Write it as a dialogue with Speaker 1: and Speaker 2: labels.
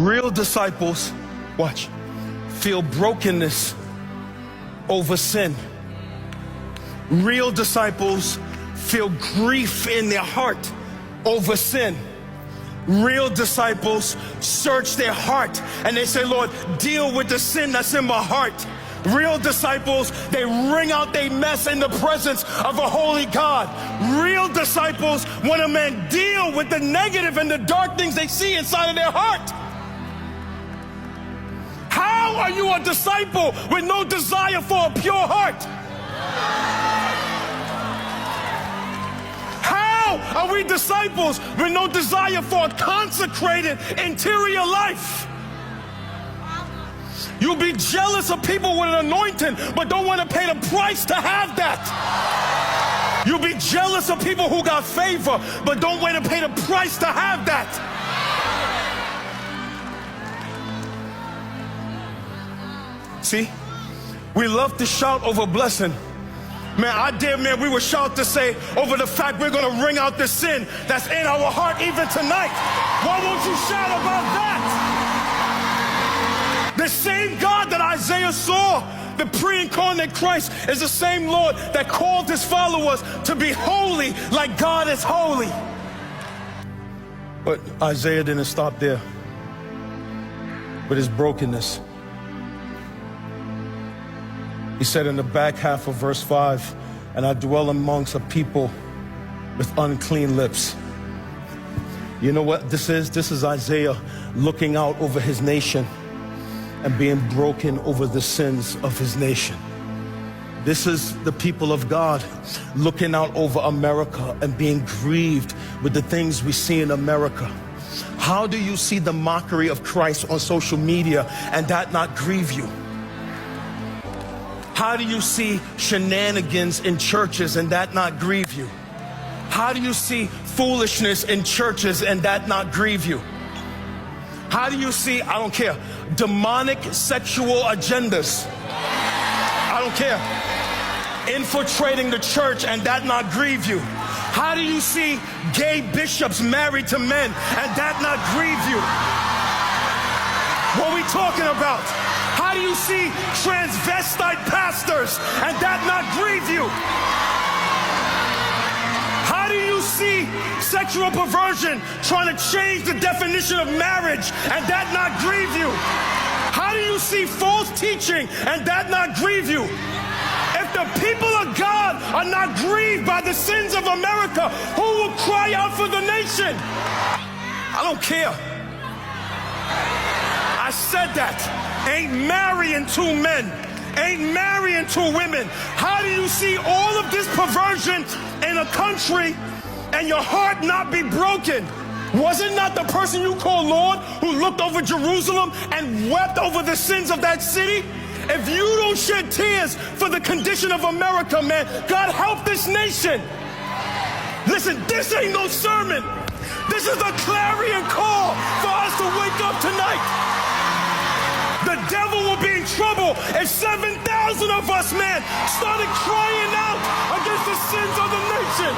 Speaker 1: Real disciples, watch, feel brokenness over sin. Real disciples feel grief in their heart over sin. Real disciples search their heart and they say, Lord, deal with the sin that's in my heart. Real disciples, they wring out their mess in the presence of a holy God. Real disciples want a man deal with the negative and the dark things they see inside of their heart. How are you a disciple with no desire for a pure heart? How are we disciples with no desire for a consecrated interior life? You'll be jealous of people with an anointing, but don't want to pay the price to have that. You'll be jealous of people who got favor, but don't want to pay the price to have that. See, we love to shout over blessing. Man, I dare, man, we would shout to say over the fact we're going to wring out the sin that's in our heart even tonight. Why won't you shout about that? The same God that Isaiah saw, the pre-incarnate Christ, is the same Lord that called his followers to be holy like God is holy. But Isaiah didn't stop there with his brokenness. He said in the back half of verse 5, and I dwell amongst a people with unclean lips. You know what this is? This is Isaiah looking out over his nation and being broken over the sins of his nation. This is the people of God looking out over America and being grieved with the things we see in America. How do you see the mockery of Christ on social media and that not grieve you? How do you see shenanigans in churches and that not grieve you? How do you see foolishness in churches and that not grieve you? How do you see, I don't care, demonic sexual agendas? I don't care. Infiltrating the church and that not grieve you? How do you see gay bishops married to men and that not grieve you? What are we talking about? How do you see transvestite pastors and that not grieve you? How do you see sexual perversion trying to change the definition of marriage and that not grieve you? How do you see false teaching and that not grieve you? If the people of God are not grieved by the sins of America, who will cry out for the nation? I don't care. I said that. Ain't marrying two men, ain't marrying two women. How do you see all of this perversion in a country and your heart not be broken? Was it not the person you call Lord who looked over Jerusalem and wept over the sins of that city? If you don't shed tears for the condition of America, man, God help this nation. Listen, this ain't no sermon. This is a clarion call for us to wake up tonight. The devil will be in trouble if 7,000 of us, man, started crying out against the sins of the nation.